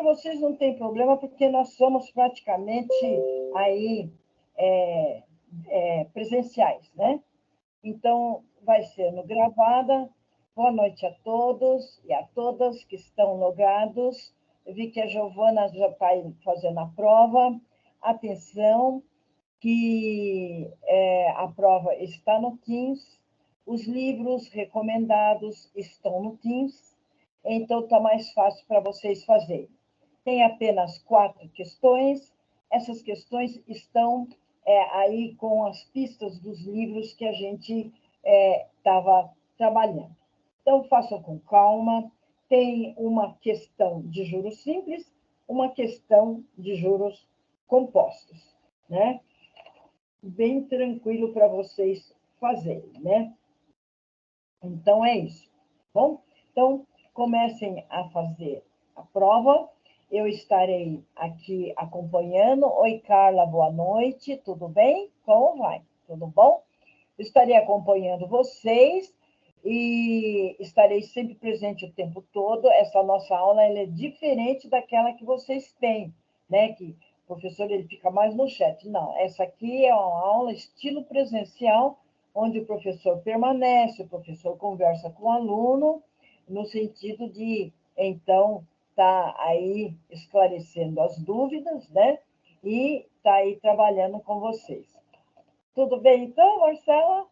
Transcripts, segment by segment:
para vocês não tem problema, porque nós somos praticamente aí presenciais, né? Então, vai sendo gravada. Boa noite a todos e a todas que estão logados. Eu vi que a Giovana já está fazendo a prova. Atenção, que a prova está no Teams, os livros recomendados estão no Teams, então está mais fácil para vocês fazerem. Tem apenas 4 questões, essas questões estão aí com as pistas dos livros que a gente estava trabalhando. Então, façam com calma. Tem uma questão de juros simples, uma questão de juros compostos, né? Bem tranquilo para vocês fazerem, né? Então, é isso. Bom, então, comecem a fazer a prova. Eu estarei aqui acompanhando. Oi, Carla, boa noite. Tudo bem? Como vai? Tudo bom? Estarei acompanhando vocês e estarei sempre presente o tempo todo. Essa nossa aula ela é diferente daquela que vocês têm, né? Que o professor ele fica mais no chat. Não, essa aqui é uma aula estilo presencial, onde o professor permanece, o professor conversa com o aluno, no sentido de, então, tá aí esclarecendo as dúvidas, né? E tá aí trabalhando com vocês. Tudo bem, então, Marcela?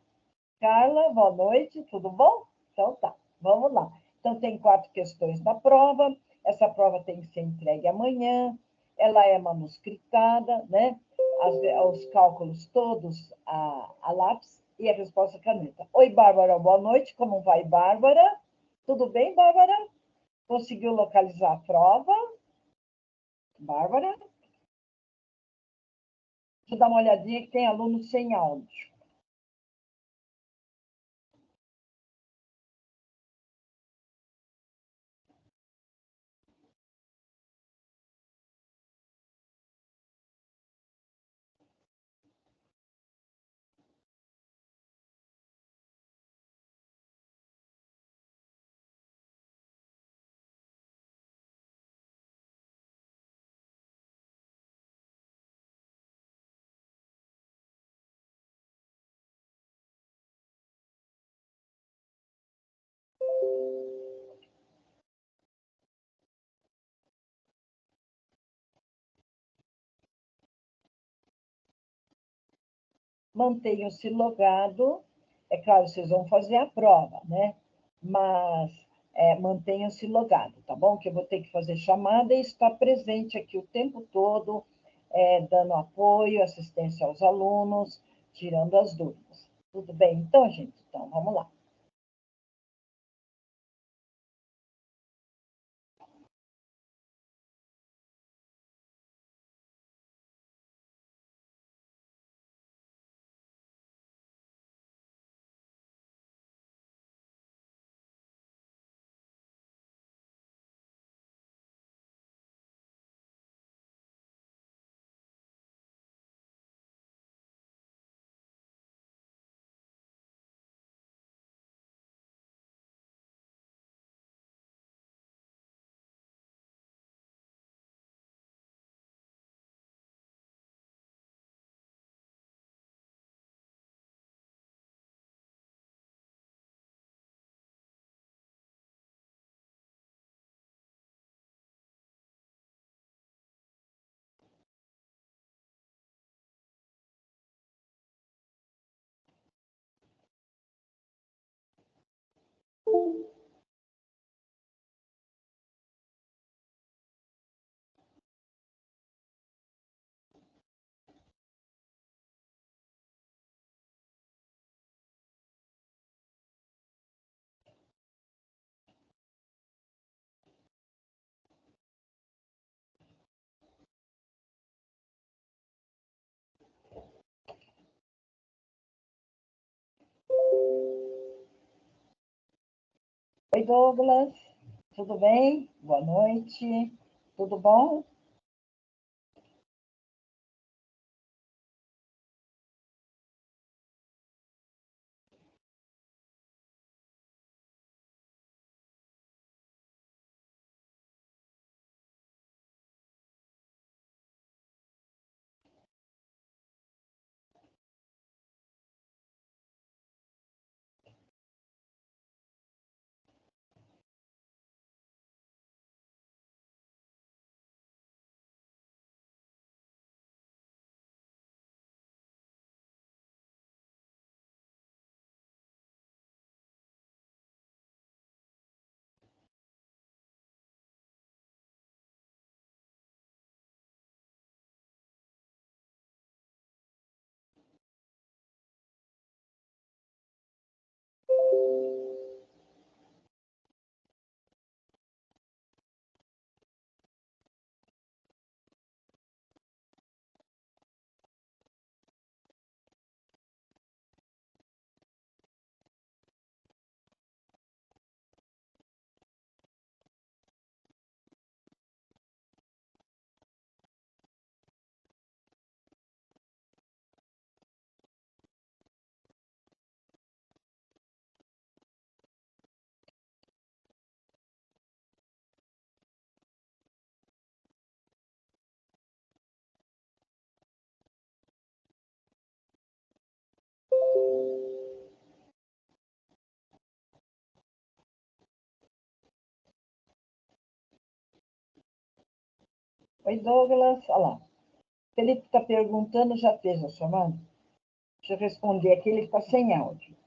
Carla, boa noite, tudo bom? Então tá, vamos lá. Então, tem 4 questões na prova. Essa prova tem que ser entregue amanhã. Ela é manuscritada, né? Os cálculos todos a lápis e a resposta a caneta. Oi, Bárbara, boa noite. Como vai, Bárbara? Tudo bem, Bárbara? Conseguiu localizar a prova? Bárbara? Deixa eu dar uma olhadinha que tem aluno sem áudio. Mantenham-se logado. É claro, vocês vão fazer a prova, né? Mas mantenham-se logado, tá bom? Que eu vou ter que fazer chamada e estar presente aqui o tempo todo, dando apoio, assistência aos alunos, tirando as dúvidas. Tudo bem? Então, gente, então, vamos lá. Oi, Douglas. Tudo bem? Boa noite. Tudo bom? Oi, Douglas. Olha lá. Felipe está perguntando, já fez a chamada? Deixa eu responder aqui, ele está sem áudio.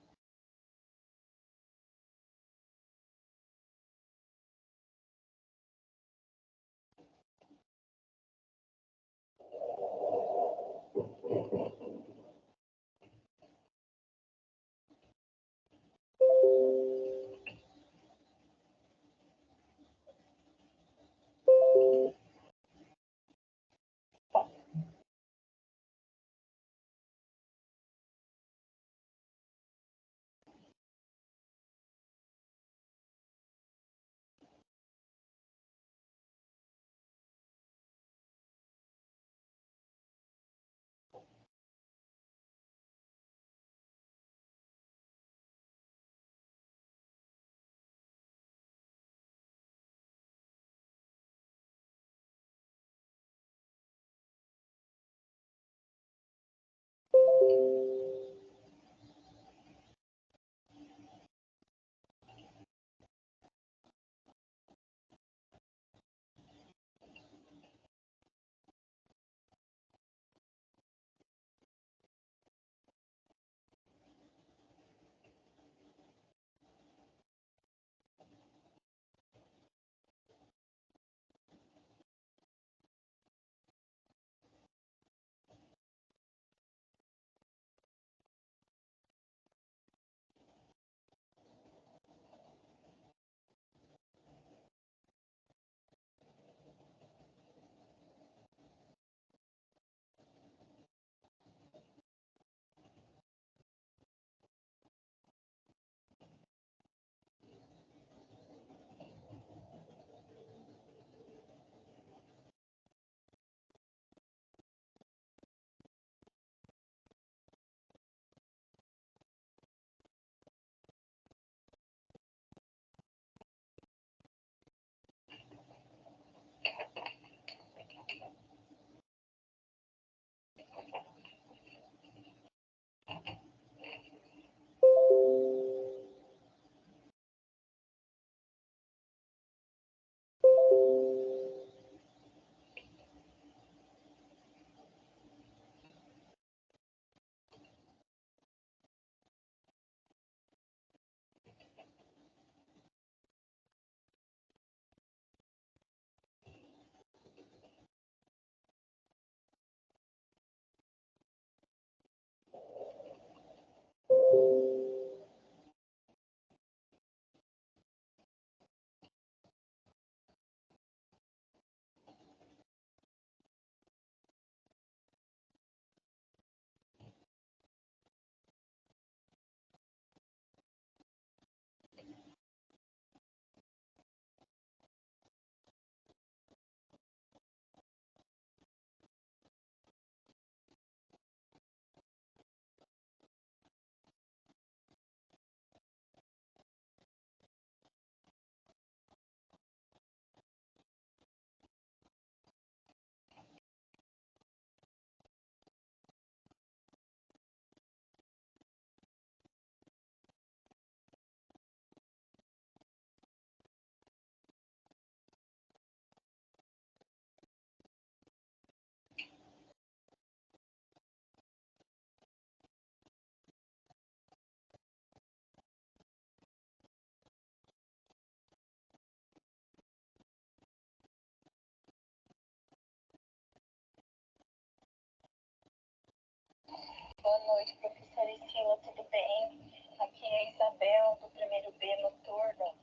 Boa noite, professora Estila, tudo bem? Aqui é a Isabel, do primeiro B noturno.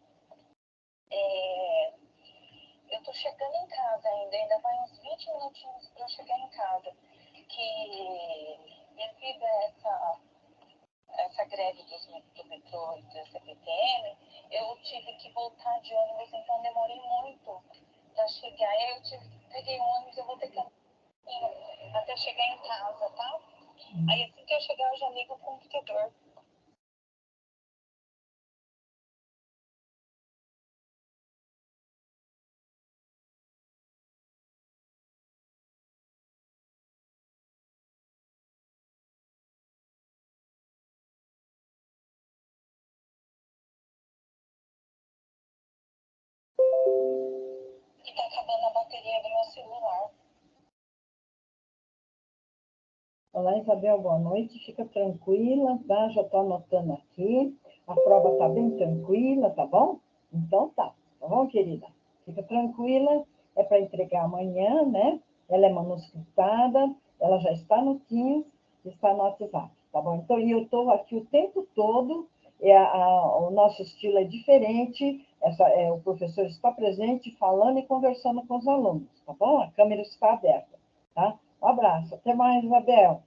Eu tô chegando em casa ainda vai uns 20 minutinhos para eu chegar em casa. Que devido a essa greve do metrô e do CPTM, eu tive que voltar de ônibus, então demorei muito para chegar. Aí peguei o ônibus, eu vou ter que até chegar em casa, tá? Aí assim que eu chegar, eu já ligo o computador. que tá acabando a bateria do meu celular. Olá, Isabel, boa noite. Fica tranquila, tá? Já estou anotando aqui. A prova está bem tranquila, tá bom? Então tá bom, querida? Fica tranquila, é para entregar amanhã, né? Ela é manuscritada, ela já está no Teams, está no WhatsApp, tá bom? Então, e eu estou aqui o tempo todo, o nosso estilo é diferente, o professor está presente, falando e conversando com os alunos, tá bom? A câmera está aberta, tá? Um abraço, até mais, Isabel.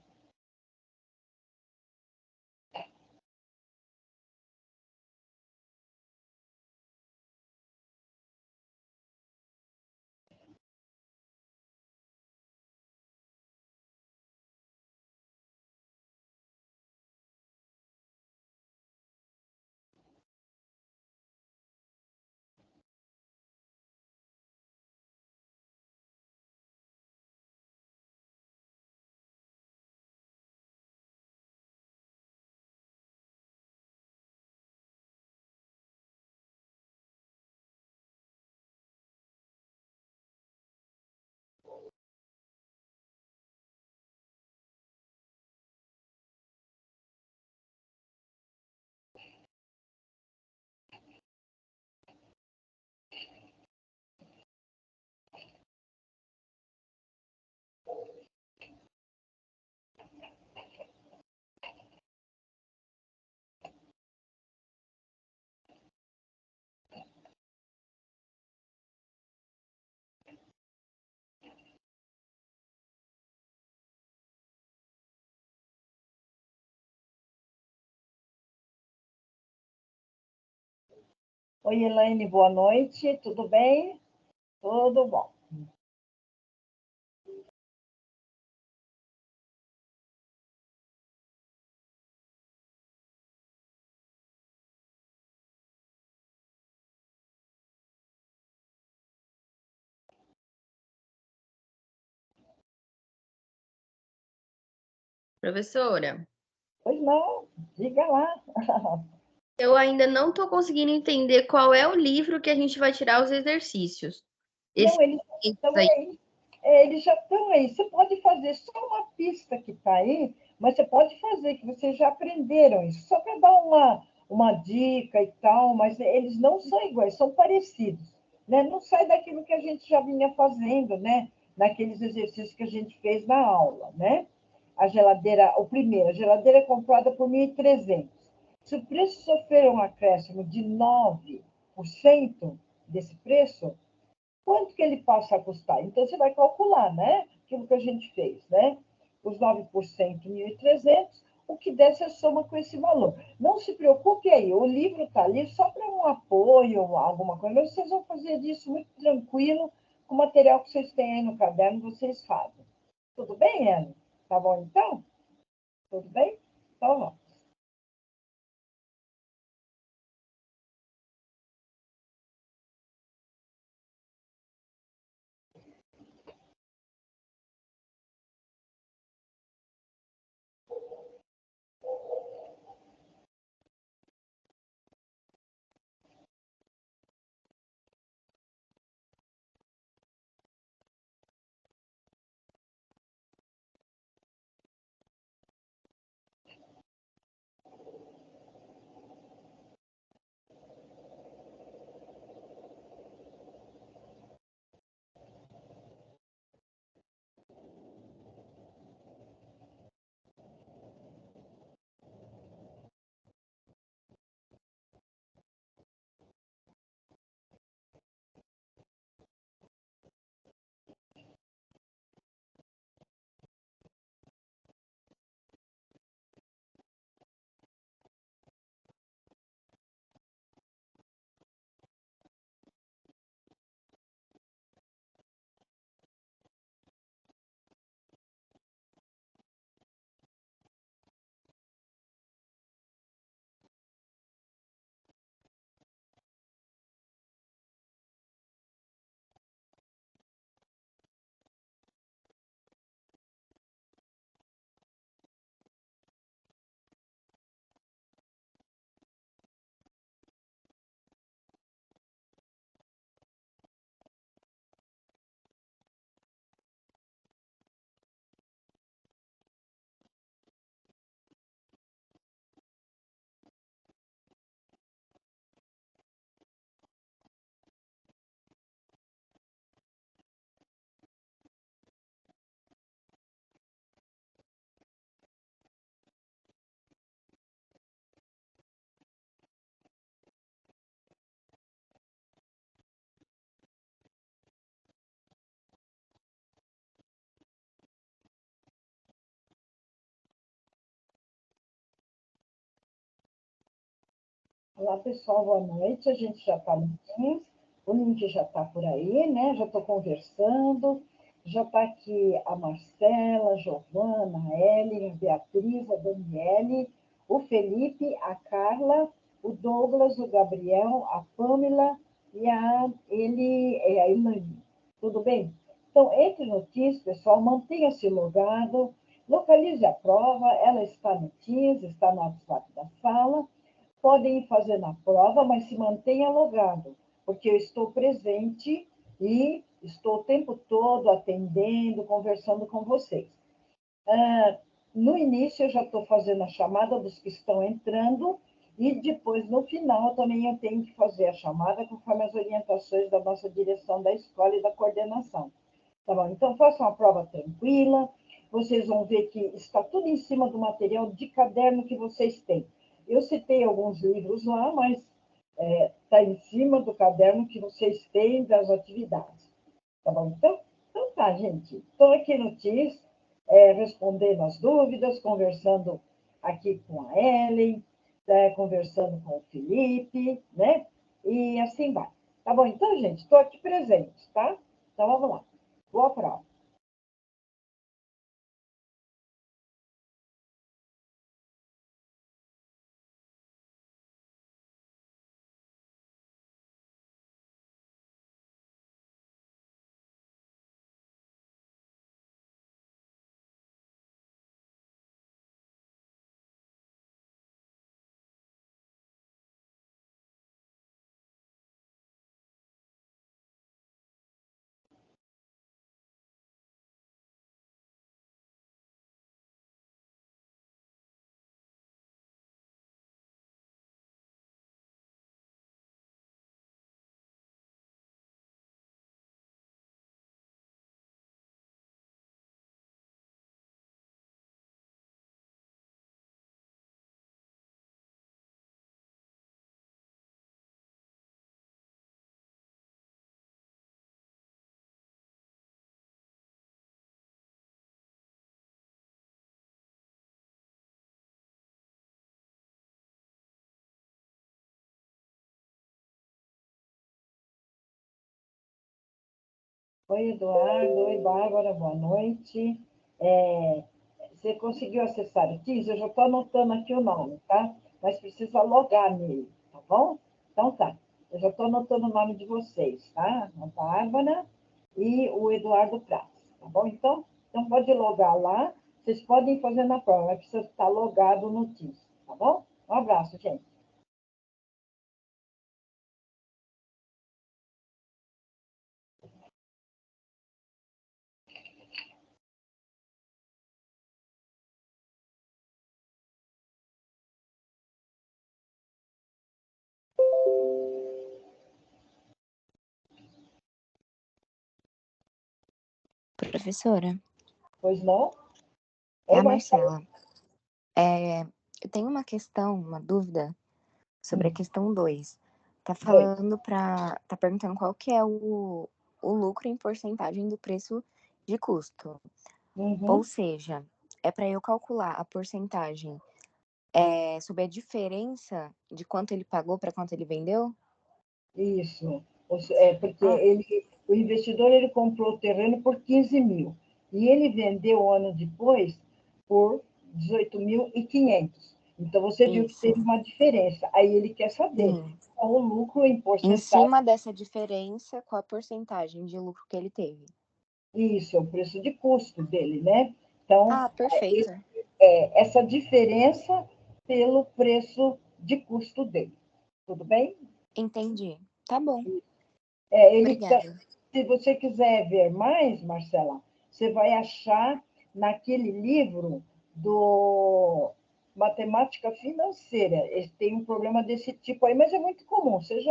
Oi, Elaine, boa noite, tudo bem? Tudo bom. Professora, Pois não, diga lá. eu ainda não estou conseguindo entender qual é o livro que a gente vai tirar os exercícios. Esse Não, eles estão aí. aí. Eles já estão aí. Você pode fazer só uma pista que está aí, mas você pode fazer, que vocês já aprenderam isso, só para dar uma dica e tal, mas eles não são iguais, são parecidos. Né? Não sai daquilo que a gente já vinha fazendo, né? Naqueles exercícios que a gente fez na aula, né? A geladeira, o primeiro, a geladeira é comprada por 1.300. Se o preço sofrer um acréscimo de 9% desse preço, quanto que ele passa a custar? Então, você vai calcular, né? Aquilo que a gente fez, né? Os 9%, 1.300, o que der, você soma com esse valor. Não se preocupe aí, o livro está ali só para um apoio, alguma coisa, mas vocês vão fazer disso muito tranquilo, com o material que vocês têm aí no caderno, vocês fazem. Tudo bem, Ellen? Tá bom, então? Tudo bem? Então, vamos. Olá, pessoal, boa noite. A gente já está no Teams, o link já está por aí, né? Já estou conversando. Já está aqui a Marcela, a Giovana, a Ellen, a Beatriz, a Daniele, o Felipe, a Carla, o Douglas, o Gabriel, a Pamela e a Ilane. Tudo bem? Então, entre no Teams, pessoal, mantenha-se logado, localize a prova, ela está no Teams, está no WhatsApp da sala. Podem ir fazendo a prova, mas se mantenha logado, porque eu estou presente e estou o tempo todo atendendo, conversando com vocês. No início, eu já estou fazendo a chamada dos que estão entrando, e depois, no final, também eu tenho que fazer a chamada conforme as orientações da nossa direção da escola e da coordenação. Tá bom? Então, façam a prova tranquila, vocês vão ver que está tudo em cima do material de caderno que vocês têm. Eu citei alguns livros lá, mas está em cima do caderno que vocês têm das atividades. Tá bom? Então tá, gente. Estou aqui no TIS, respondendo as dúvidas, conversando aqui com a Ellen, conversando com o Felipe, né? E assim vai. Tá bom? Então, gente, estou aqui presente, tá? Então, vamos lá. Boa prova. Oi, Eduardo. Oi, Bárbara. Boa noite. Você conseguiu acessar o Teams? Eu já estou anotando aqui o nome, tá? Mas precisa logar nele, tá bom? Então tá. Eu já estou anotando o nome de vocês, tá? A Bárbara e o Eduardo Prats, tá bom? Então pode logar lá. Vocês podem fazer na prova, mas precisa estar logado no Teams, tá bom? Um abraço, gente. Professora, Pois não? é Oi, a Marcelo. Marcela. Eu tenho uma questão, uma dúvida sobre a Hum, questão 2. dois. Tá perguntando qual que é o lucro em porcentagem do preço de custo. Ou Uhum. seja, é para eu calcular a porcentagem sobre a diferença de quanto ele pagou para quanto ele vendeu? Isso. Porque Ah, o investidor ele comprou o terreno por 15 mil e ele vendeu um ano depois por 18.500. Então, você viu que isso. teve uma diferença. Aí ele quer saber Sim. qual o lucro em Em porcentagem. cima dessa diferença, qual a porcentagem de lucro que ele teve? Isso, é o preço de custo dele, né? Então, Ah, perfeito. essa diferença pelo preço de custo dele. Tudo bem? Entendi. Tá bom. Ele Obrigada. Se você quiser ver mais, Marcela, você vai achar naquele livro do Matemática Financeira. Ele tem um problema desse tipo aí, mas é muito comum. Você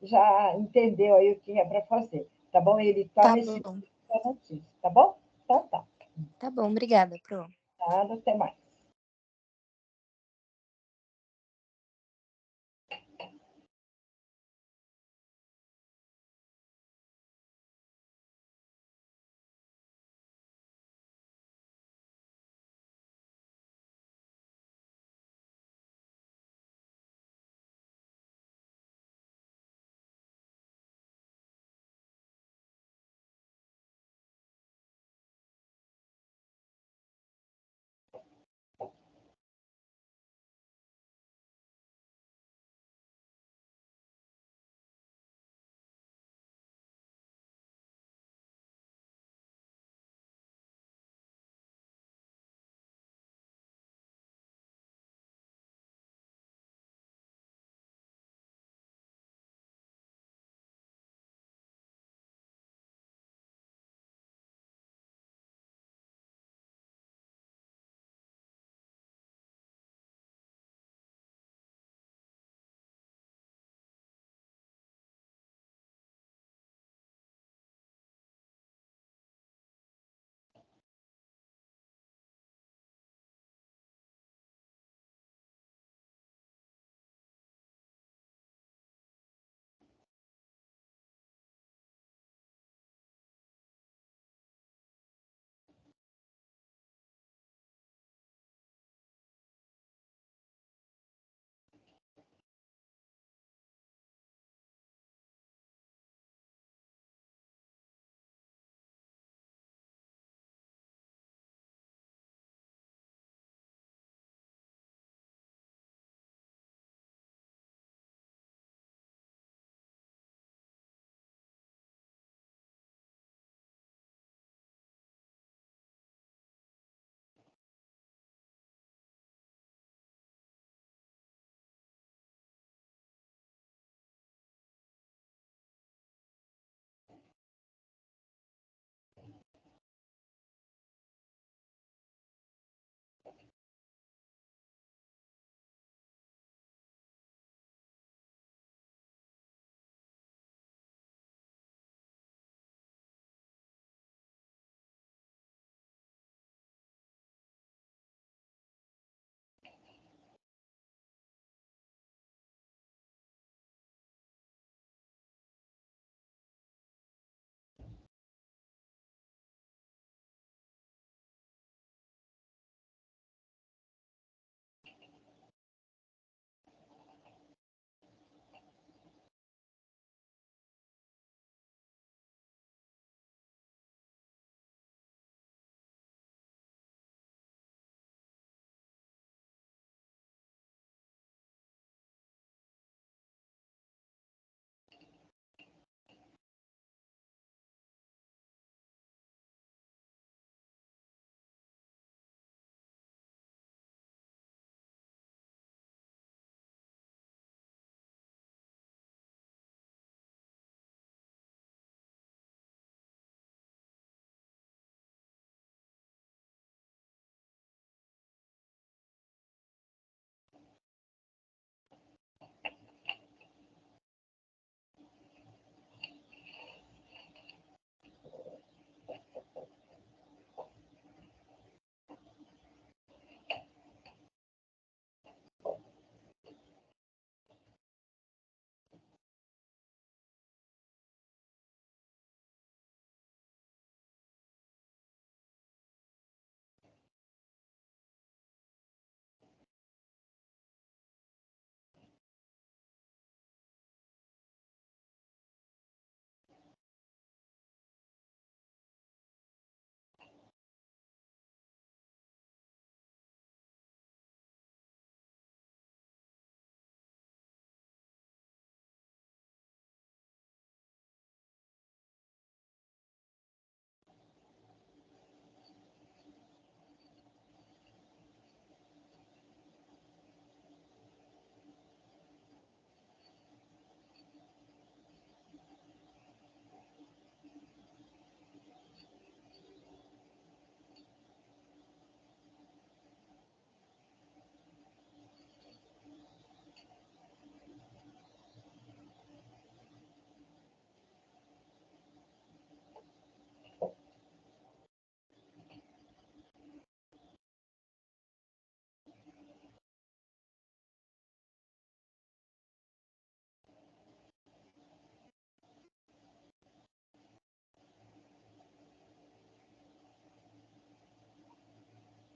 já entendeu aí o que é para fazer, tá bom? Ele está Tá nesse bom. notícia, tá bom? Então tá. Tá bom, obrigada, Pro. Nada, até mais.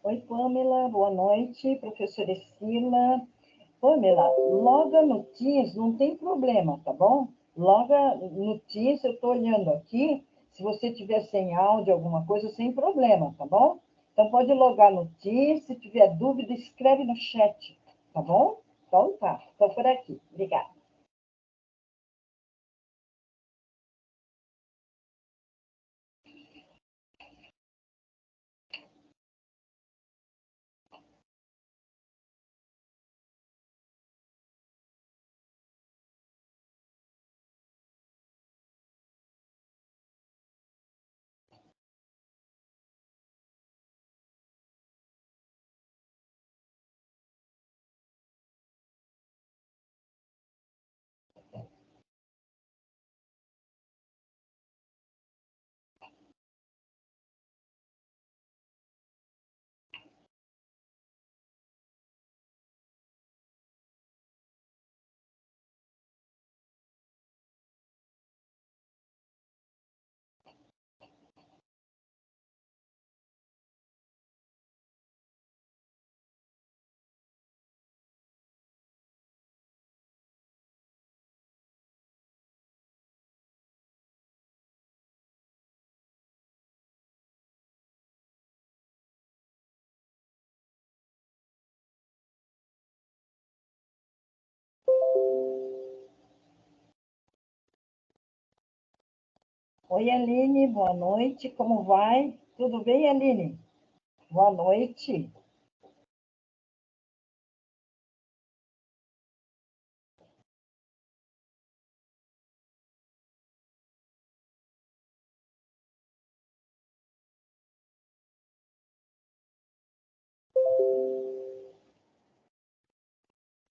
Oi, Pamela, boa noite, professora Escila. Pamela, loga no Teams, não tem problema, tá bom? Loga no Teams, eu estou olhando aqui, se você tiver sem áudio, alguma coisa, sem problema, tá bom? Então, pode logar no Teams, se tiver dúvida, escreve no chat, tá bom? Então, tá, estou por aqui. Obrigada. Oi, Aline, boa noite, como vai? Tudo bem, Aline? Boa noite.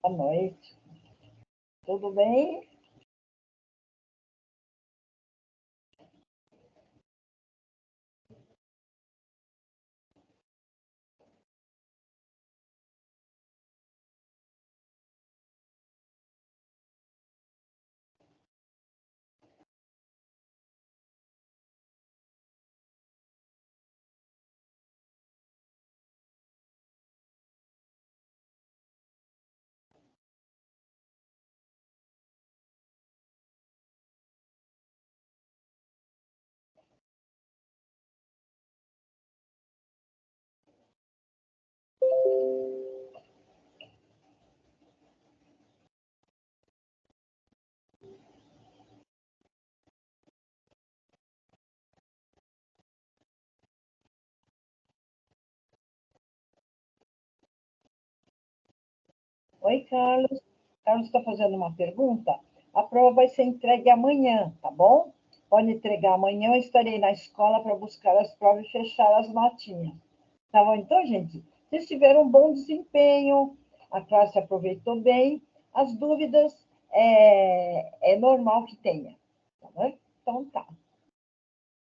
Boa noite. Tudo bem? Oi, Carlos. Carlos está fazendo uma pergunta. A prova vai ser entregue amanhã, tá bom? Pode entregar amanhã, eu estarei na escola para buscar as provas e fechar as notinhas. Tá bom? Então, gente, vocês tiveram um bom desempenho, a classe aproveitou bem, as dúvidas é normal que tenha, tá bom? Então, tá.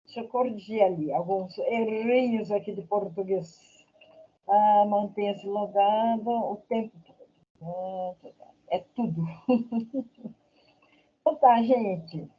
Deixa eu corrigir ali alguns errinhos aqui de português. Mantenha-se logado o tempo todo. É tudo. Então tá, gente.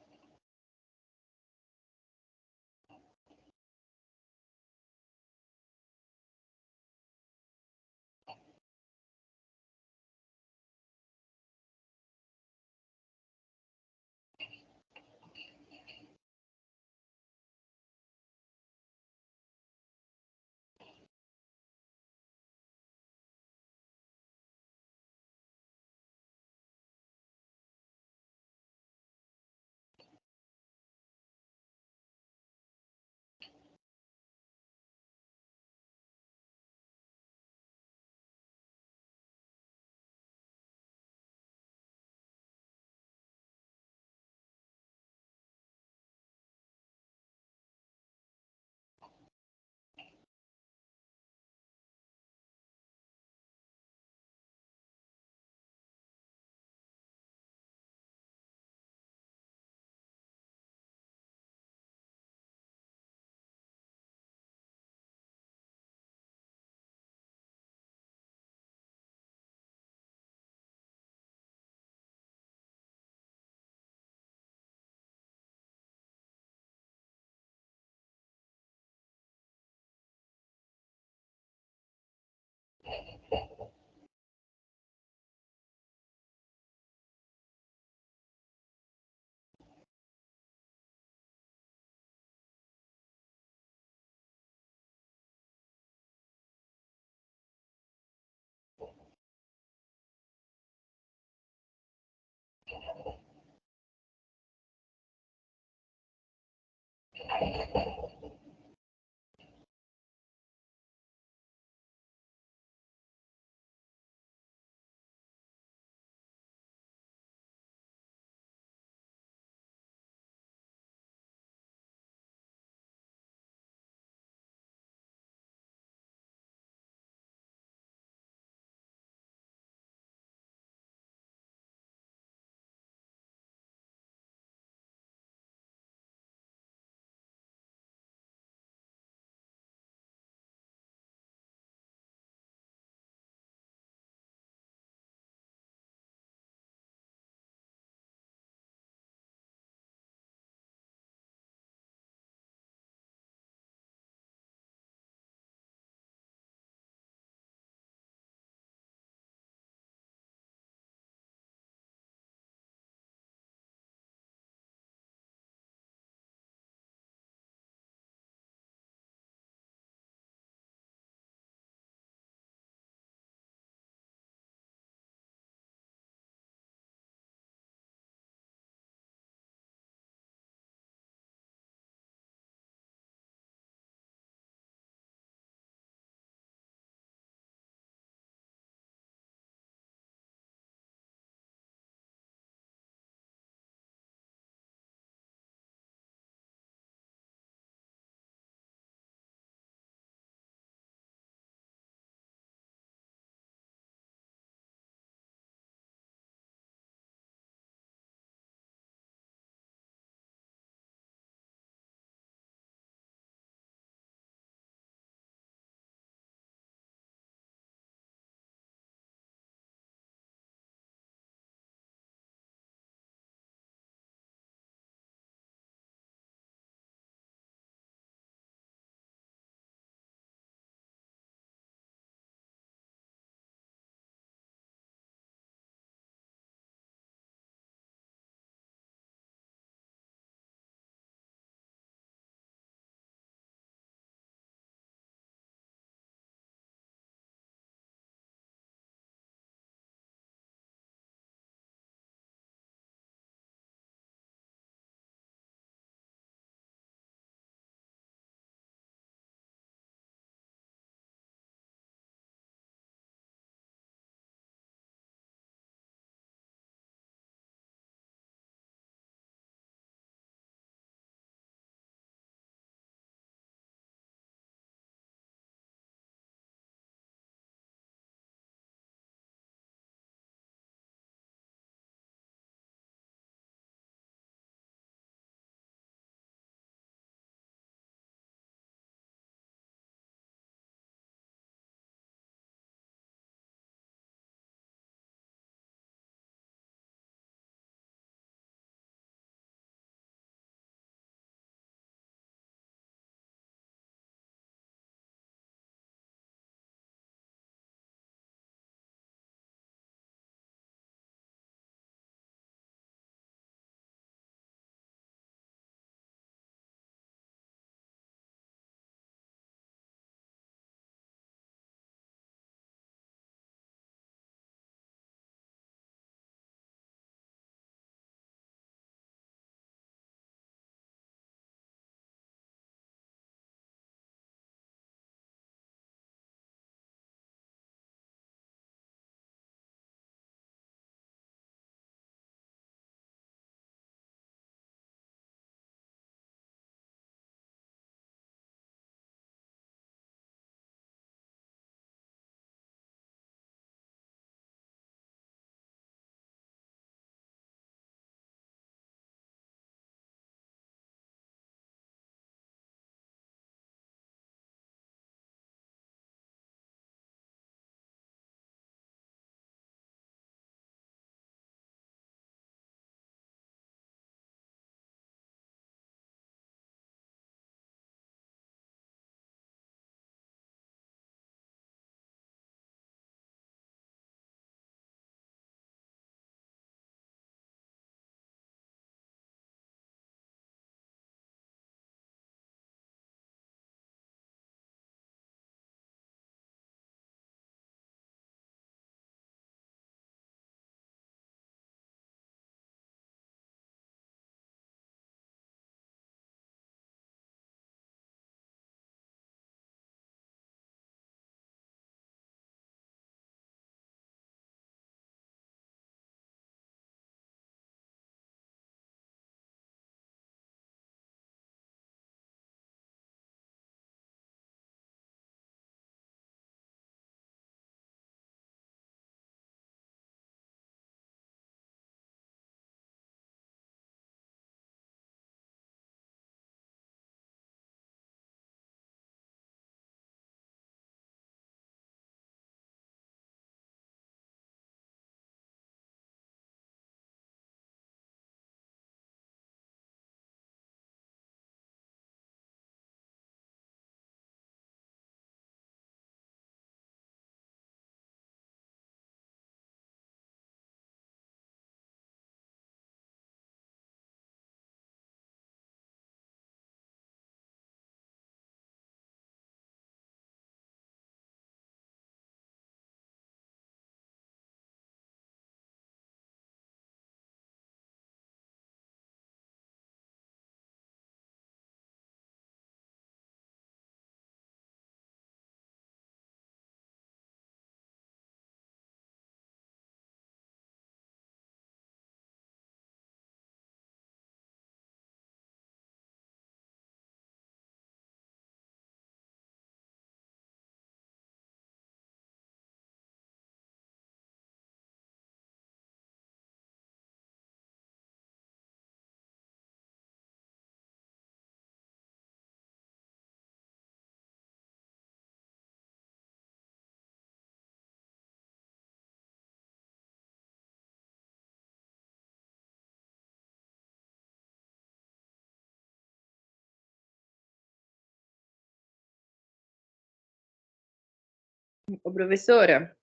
Ô, professora,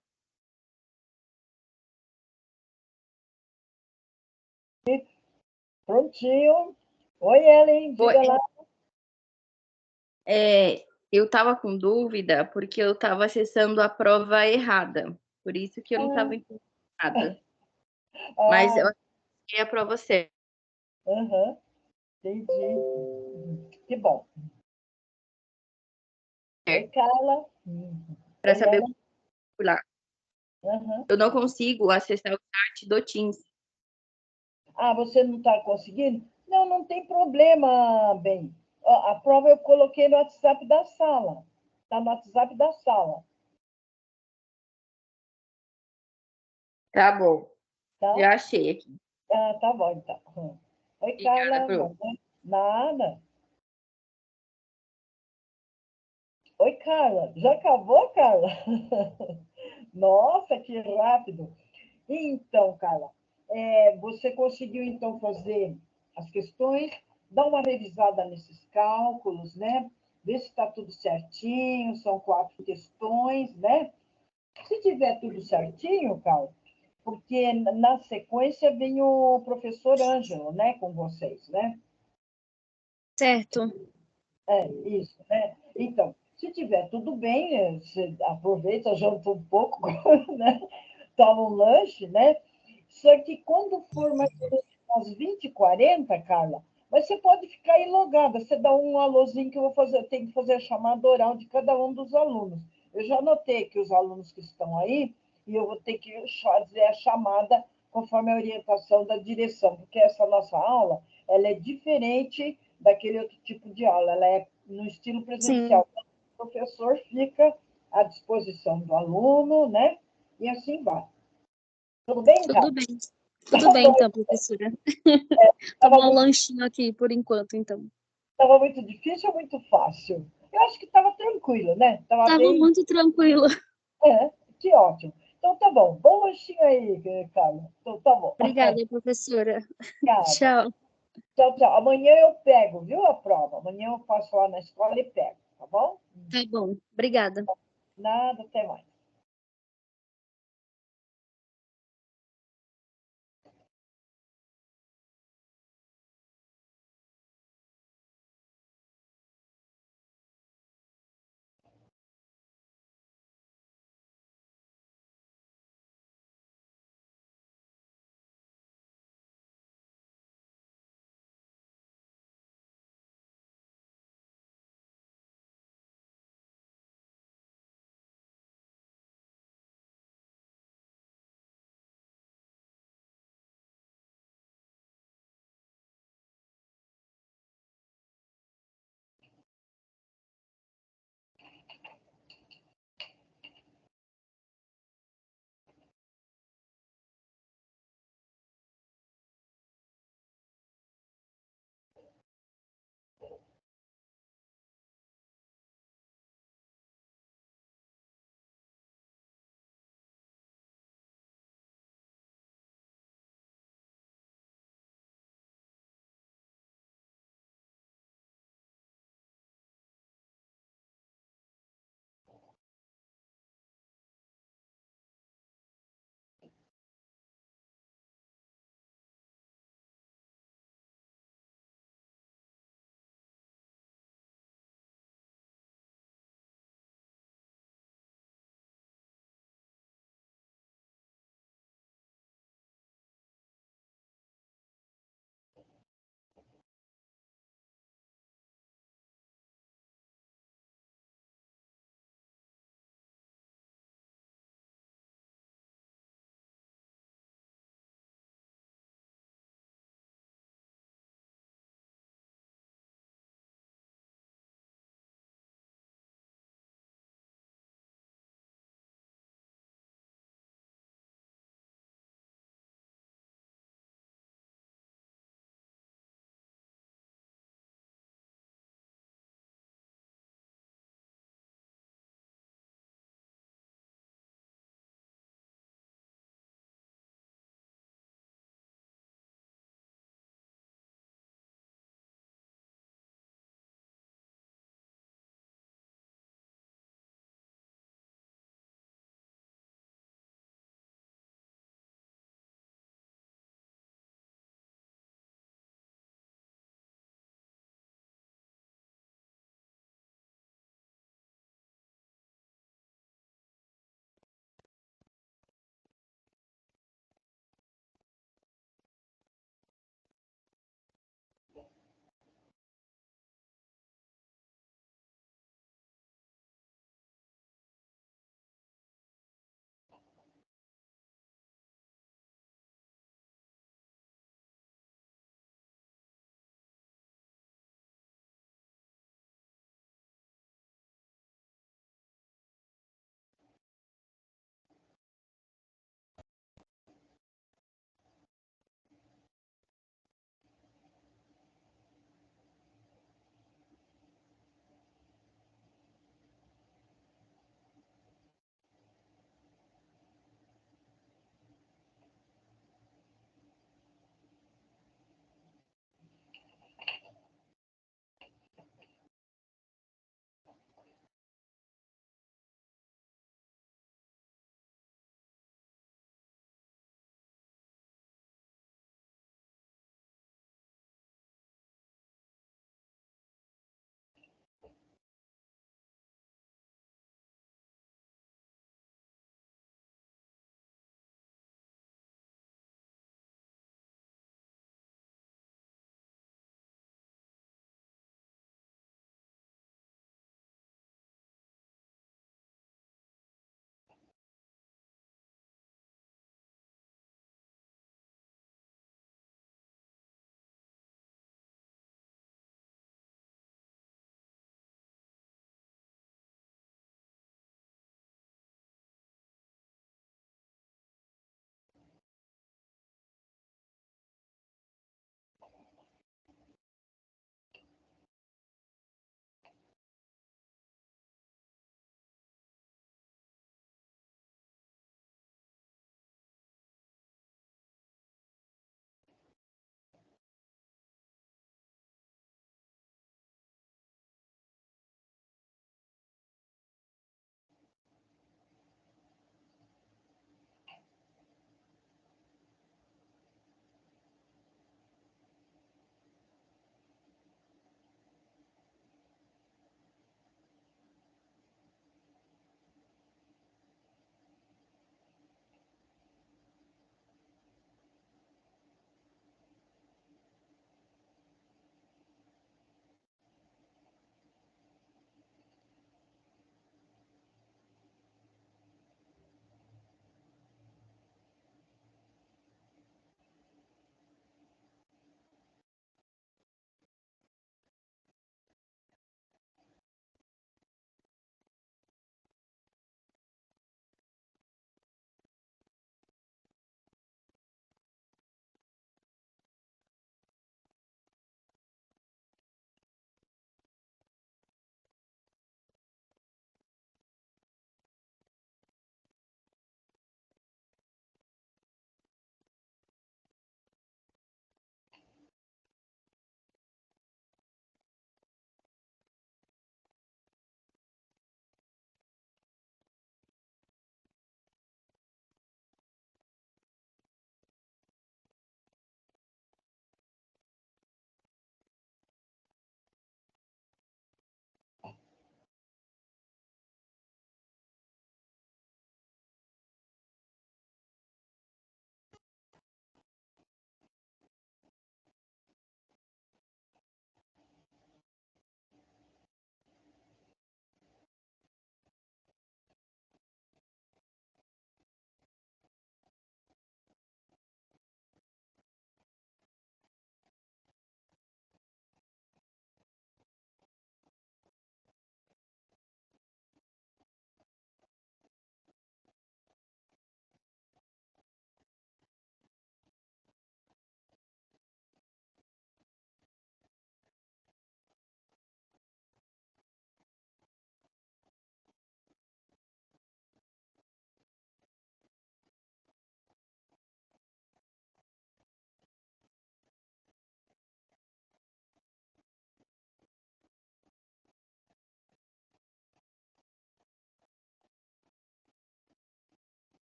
Prontinho. Oi, Ellen, oi, diga lá. eu estava com dúvida porque eu estava acessando a prova errada, por isso que eu não estava entendendo nada. Mas Ah, eu achei a prova certa, aham, entendi. Que bom. Oi, Carla. para Oi, saber o Ellen. que foi lá. Aham. Eu não consigo acessar o chat do Teams. Ah, você não está conseguindo? Não, não tem problema, bem. A prova eu coloquei no WhatsApp da sala. Está no WhatsApp da sala, Tá bom, tá? já achei aqui. Ah, tá bom, então. Oi, Obrigada, Carla. Pro. Nada. Oi, Carla. Já acabou, Carla? Nossa, que rápido. Então, Carla, você conseguiu então fazer as questões, dar uma revisada nesses cálculos, né? Ver se está tudo certinho, são 4 questões, né? Se tiver tudo certinho, Carla, porque na sequência vem o professor Ângelo, né, com vocês, né? Certo. Isso, né? Então, se tiver tudo bem, você aproveita, janta um pouco, né? Toma um lanche, né? Só que quando for mais ou menos umas 20h40, Carla, mas você pode ficar aí logada. Você dá um alôzinho que eu vou fazer, eu tenho que fazer a chamada oral de cada um dos alunos. Eu já anotei que os alunos que estão aí, e eu vou ter que fazer a chamada conforme a orientação da direção, porque essa nossa aula, ela é diferente daquele outro tipo de aula, ela é no estilo Sim, presencial. O professor fica à disposição do aluno, né? E assim vai. Tudo bem, tudo Carla? bem. Tá Tudo bem, bom. então, professora. Estava Tomar um muito, lanchinho aqui por enquanto, então. tava muito difícil ou muito fácil? Eu acho que estava tranquilo, né? Estava Tava bem. muito tranquilo. É, que ótimo. Então tá bom. Bom lanchinho aí, Carla. Então tá bom. Obrigada, professora. Obrigada. Tchau. Tchau, tchau. Amanhã eu pego, viu, a prova? Amanhã eu passo lá na escola e pego, tá bom? Tá bom. Obrigada. Nada, até mais.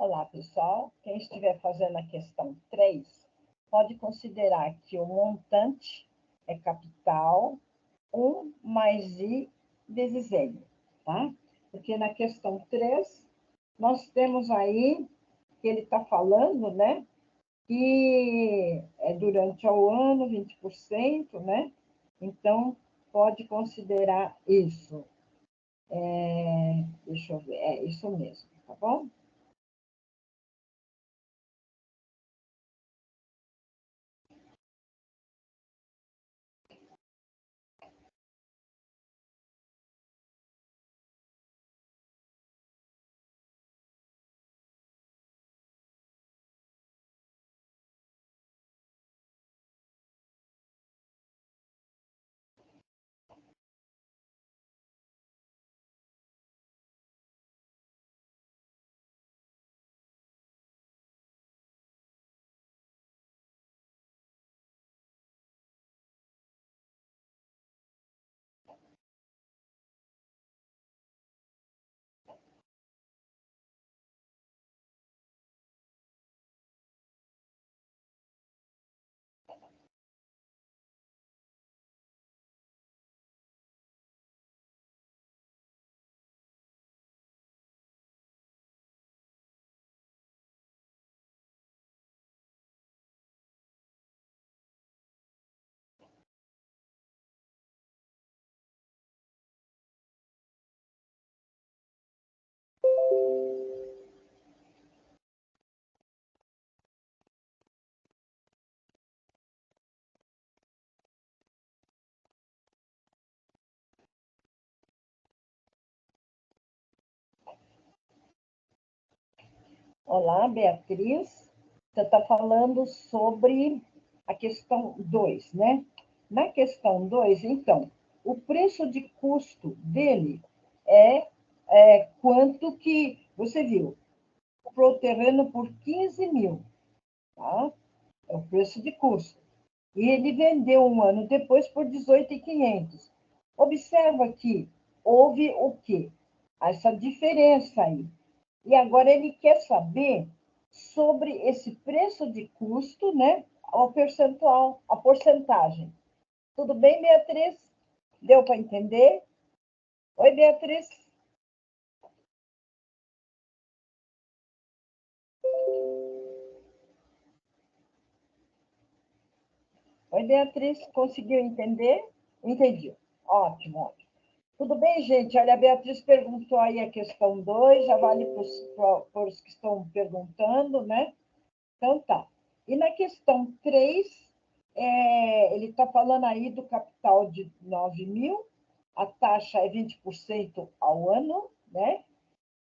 Olá, pessoal. Quem estiver fazendo a questão 3, pode considerar que o montante é capital 1 mais I vezes N, tá? Porque na questão 3, nós temos aí que ele está falando, né? Que é durante o ano, 20%, né? Então, pode considerar isso. Deixa eu ver, é isso mesmo, tá bom? Olá, Beatriz. Você está falando sobre a questão 2, né? Na questão 2, então, o preço de custo dele é quanto que você viu. Comprou o terreno por 15 mil, tá? É o preço de custo. E ele vendeu um ano depois por 18.500. Observa que houve o quê? Essa diferença aí. E agora ele quer saber sobre esse preço de custo, né? O percentual, a porcentagem. Tudo bem, Beatriz? Deu para entender? Oi, Beatriz? Oi, Beatriz, conseguiu entender? Entendi. Ótimo, ótimo. Tudo bem, gente? Olha, a Beatriz perguntou aí a questão 2, já vale para os que estão perguntando, né? Então, tá. E na questão 3, ele está falando aí do capital de 9 mil, a taxa é 20% ao ano, né?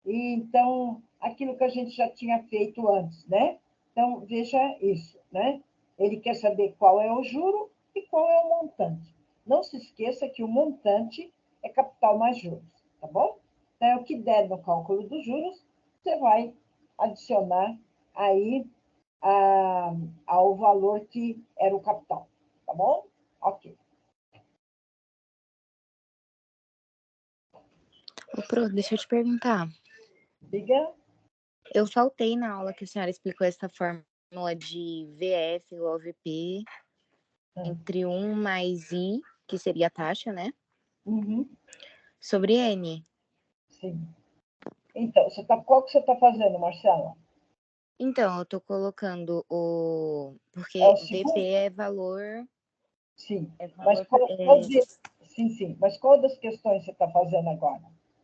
E, então, aquilo que a gente já tinha feito antes, né? Então, veja isso, né? Ele quer saber qual é o juro e qual é o montante. Não se esqueça que o montante é capital mais juros, tá bom? Então, é o que der no cálculo dos juros, você vai adicionar aí ao valor que era o capital, tá bom? Ok. Ô, Pro, deixa eu te perguntar. Diga. Eu faltei na aula que a senhora explicou essa fórmula de VF ou VP entre 1 mais I, que seria a taxa, né? Uhum, Sobre N. sim. Então, qual que você está fazendo, Marcela? Então, eu tô colocando o... É Porque o VP segundo? é valor... Sim. É Mas valor... sim, sim. Mas qual das questões você está fazendo agora?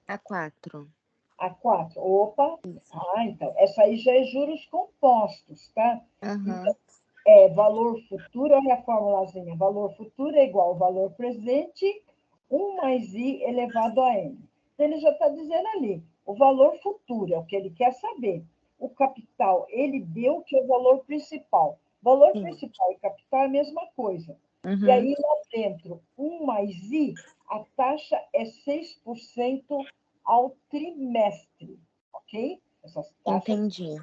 A4. A 4. Opa. Isso. Então, essa aí já é juros compostos, tá? Aham. Então, valor futuro, olha a formulazinha. Valor futuro é igual ao valor presente, 1 mais I elevado a N. Então, ele já está dizendo ali, o valor futuro é o que ele quer saber. O capital, ele deu que é o valor principal. Valor Sim. principal e capital é a mesma coisa. E Uhum. aí, lá dentro, 1 mais I, a taxa é 6% ao trimestre, ok? Essas taxas. Entendi.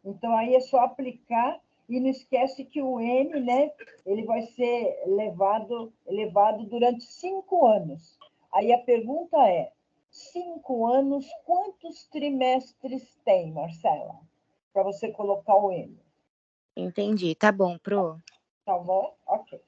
Então, aí é só aplicar e não esquece que o N, né, ele vai ser elevado durante 5 anos. Aí a pergunta é, 5 anos, quantos trimestres tem, Marcela? Para você colocar o N. Entendi. Tá bom, Pro. Tá bom? Ok.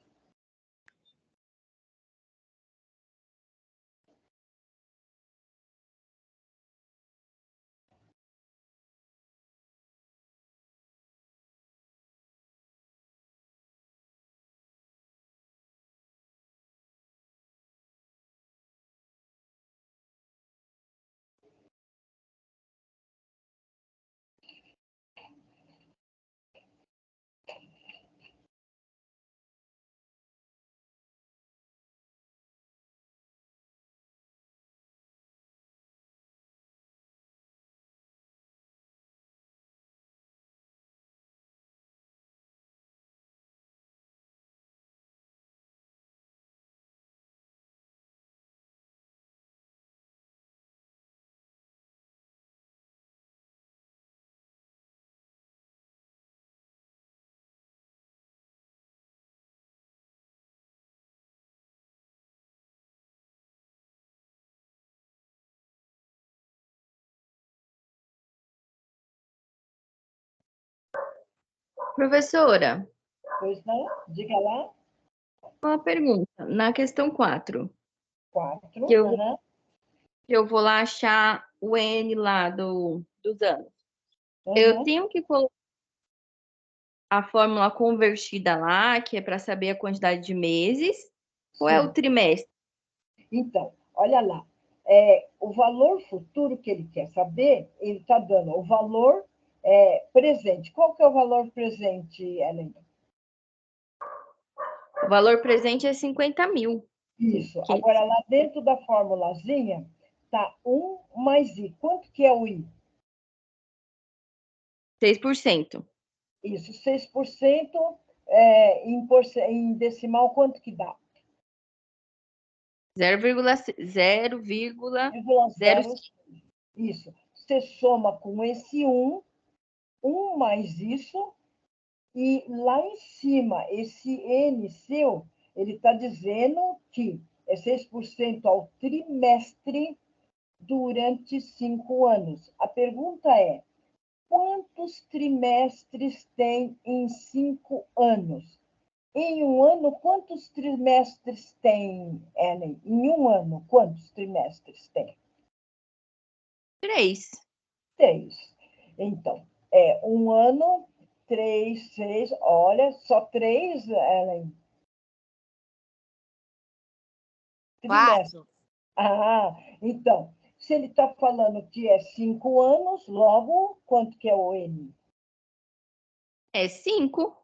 Professora, Pois não? Diga lá. uma pergunta. Na questão 4, 4. que eu vou lá achar o N lá dos anos. Eu tenho que colocar a fórmula convertida lá, que é para saber a quantidade de meses, ou é o trimestre? Então, olha lá. O valor futuro que ele quer saber, ele está dando o valor presente. Qual que é o valor presente, Helena? O valor presente é 50 mil. Isso. Agora, lá dentro da formulazinha, está 1 mais I. Quanto que é o I? 6%. Isso, 6%, em decimal, quanto que dá? 0,05. Isso. Você soma com esse 1 mais isso, e lá em cima, esse N seu, ele está dizendo que é 6% ao trimestre durante 5 anos. A pergunta é, quantos trimestres tem em 5 anos? Em um ano, quantos trimestres tem, Ellen? Em um ano, quantos trimestres tem? 3. 3. Então, um ano, 3, 6, olha, só 3, Ellen. 4. Ah, então, se ele está falando que é 5 anos, logo, quanto que é o N? É 5.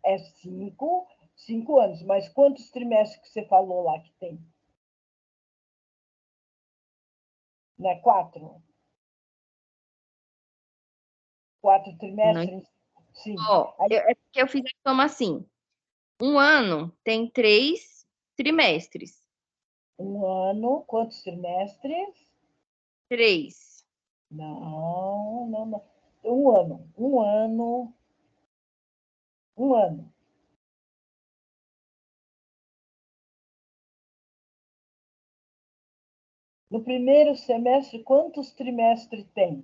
É 5 anos. Mas quantos trimestres que você falou lá que tem? Não é 4? 4 trimestres? Sim. É porque eu fiz a soma assim. Um ano tem 3 trimestres. Um ano, quantos trimestres? 3. Não, não, não. Um ano. No primeiro semestre, quantos trimestres tem?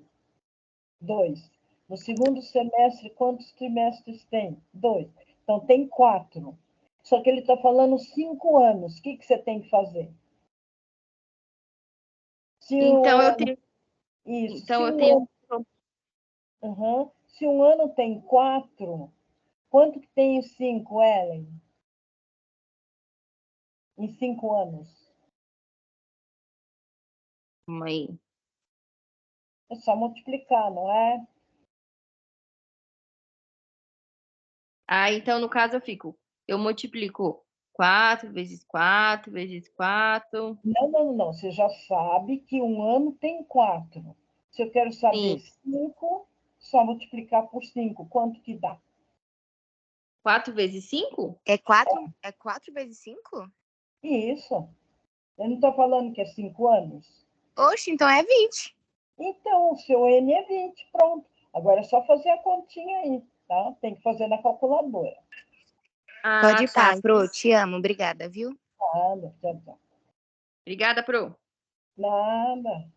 2. No segundo semestre, quantos trimestres tem? 2. Então, tem 4. Só que ele está falando 5 anos. O que você tem que fazer? Então eu tenho. Isso. Então eu tenho. Se um ano tem 4, quanto que tem em 5, Ellen? Em 5 anos? Calma aí. É só multiplicar, não é? Então no caso eu multiplico 4 vezes 4 vezes 4. Não. Você já sabe que um ano tem 4. Se eu quero saber Sim. 5, só multiplicar por 5. Quanto que dá? 4 vezes 5? É 4 vezes 5? Isso. Eu não estou falando que é 5 anos. Oxe, então é 20. Então, o seu N é 20, pronto. Agora é só fazer a continha aí, tá? Tem que fazer na calculadora. Pode estar, Pro. Te amo. Obrigada, viu? Tchau, tchau. Obrigada, Pro. Nada.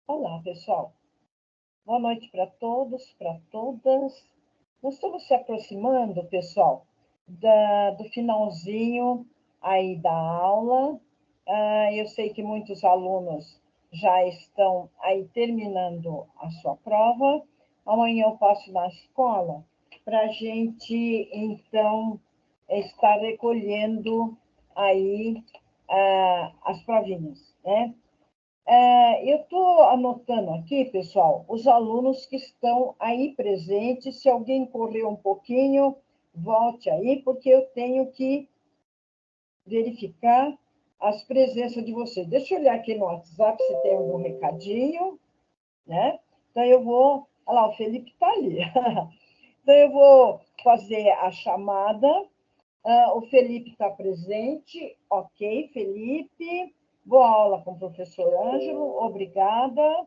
Olá, pessoal. Boa noite para todos, para todas. Nós estamos se aproximando, pessoal, do finalzinho aí da aula. Eu sei que muitos alunos já estão aí terminando a sua prova. Amanhã eu passo na escola para a gente, então, estar recolhendo aí as provinhas, né? Eu estou anotando aqui, pessoal, os alunos que estão aí presentes. Se alguém correu um pouquinho, volte aí, porque eu tenho que verificar as presenças de vocês. Deixa eu olhar aqui no WhatsApp se tem algum recadinho, né? Então, eu vou... Olha lá, o Felipe está ali. Então, eu vou fazer a chamada. O Felipe está presente. Ok, Felipe. Boa aula com o professor Ângelo. Obrigada.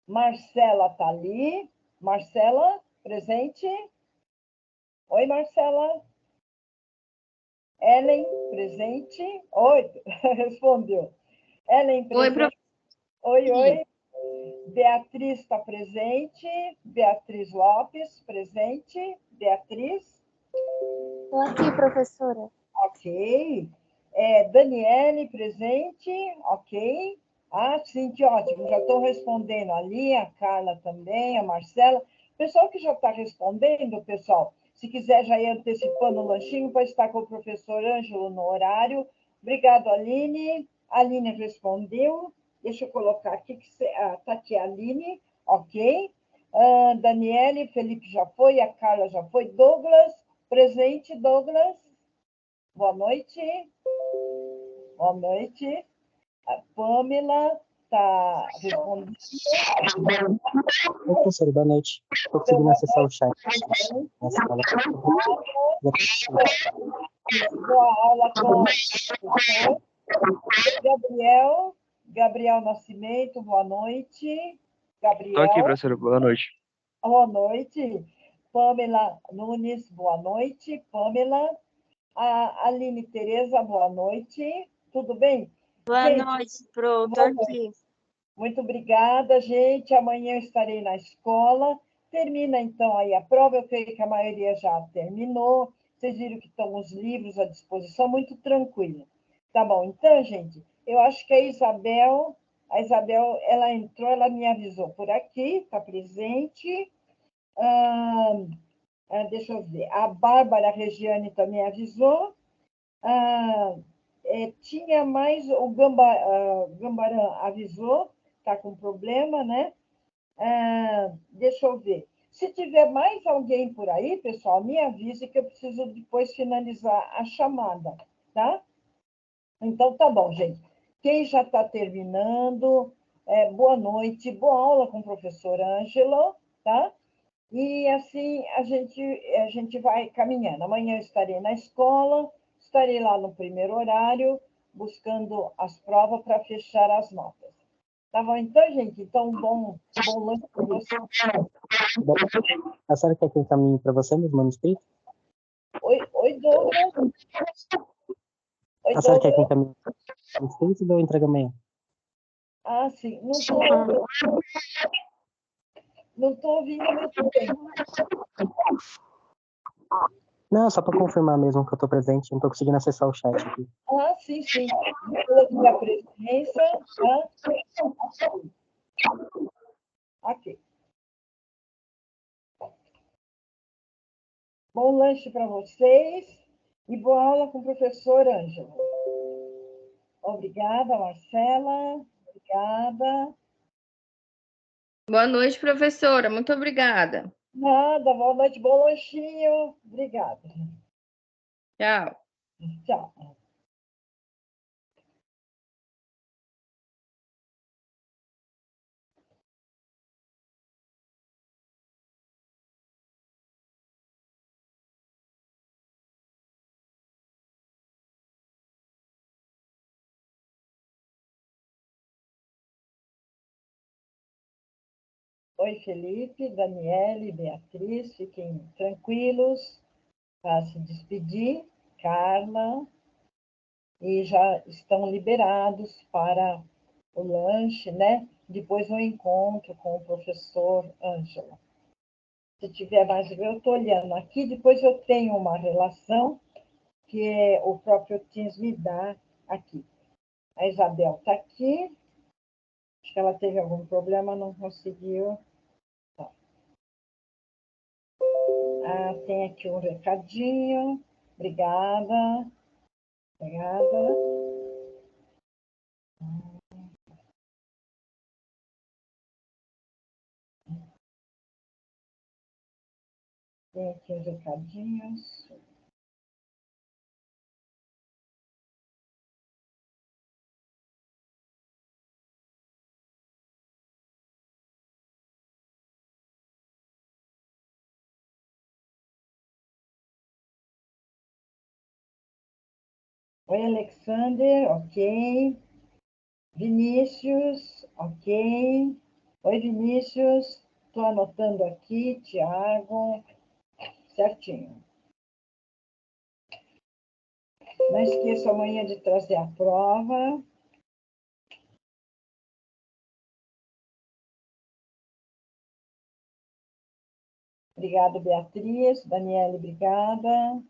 Marcela está ali. Marcela, presente? Oi, Marcela. Ellen, presente? Oi, respondeu. Ellen, presente? Oi, oi. Beatriz está presente. Beatriz Lopes, presente. Beatriz? Estou aqui, professora. Ok. Daniele, presente? Ok. Sim, que ótimo. Já estou respondendo ali, a Carla também, a Marcela. Pessoal que já está respondendo, pessoal, se quiser já ir antecipando o lanchinho para estar com o professor Ângelo no horário. Obrigado, Aline. A Aline respondeu. Deixa eu colocar aqui, está aqui a Aline, ok. Daniele, Felipe já foi, a Carla já foi. Douglas, presente, Douglas. Boa noite. Boa noite. A Pamela está respondendo. Oi, professor, boa noite. Estou conseguindo acessar o chat. Boa aula com o professor Gabriel. Gabriel Nascimento, boa noite. Gabriel. Estou aqui, professora, boa noite. Boa noite. Pamela Nunes, boa noite. Pamela. A Aline Tereza, boa noite. Tudo bem? Boa noite, Pro. Estou aqui. Muito obrigada, gente. Amanhã eu estarei na escola. Termina, então, aí a prova. Eu creio que a maioria já terminou. Vocês viram que estão os livros à disposição, muito tranquilo. Tá bom, então, gente, eu acho que a Isabel, ela entrou, ela me avisou por aqui, está presente. Deixa eu ver. A Bárbara Regiane também avisou. Tinha mais, o Gambaran avisou, está com problema, né? Deixa eu ver. Se tiver mais alguém por aí, pessoal, me avise que eu preciso depois finalizar a chamada, tá? Então, tá bom, gente. Quem já está terminando, boa noite, boa aula com o professor Ângelo, tá? E assim a gente vai caminhando. Amanhã eu estarei na escola, estarei lá no primeiro horário, buscando as provas para fechar as notas. Tá bom, então, gente? Então, bom lanche para você. A senhora quer que eu encaminhe para você nos manuscritos? Oi, Douglas. A senhora quer que eu encaminhe para os manuscritos ou eu entrego amanhã? Sim. Não estou ouvindo muito bem. Não, só para confirmar mesmo que eu estou presente, não estou conseguindo acessar o chat aqui. Sim, sim. Pela presença, tá? Ok. Bom lanche para vocês e boa aula com o professor Ângelo. Obrigada, Marcela. Obrigada. Boa noite, professora. Muito obrigada. Nada, boa noite, bom lanchinho. Obrigada. Tchau. Tchau. Oi, Felipe, Daniele, Beatriz, fiquem tranquilos para se despedir. Carla, e já estão liberados para o lanche, né? Depois um encontro com o professor Ângelo. Se tiver mais, eu estou olhando aqui, depois eu tenho uma relação que o próprio Teams me dá aqui. A Isabel está aqui, acho que ela teve algum problema, não conseguiu. Tá. Tem aqui um recadinho, obrigada, obrigada. Tem aqui os recadinhos. Oi, Alexander, ok. Vinícius, ok. Oi, Vinícius, estou anotando aqui, Tiago, certinho. Não esqueça amanhã de trazer a prova. Obrigada, Beatriz. Daniele, obrigada.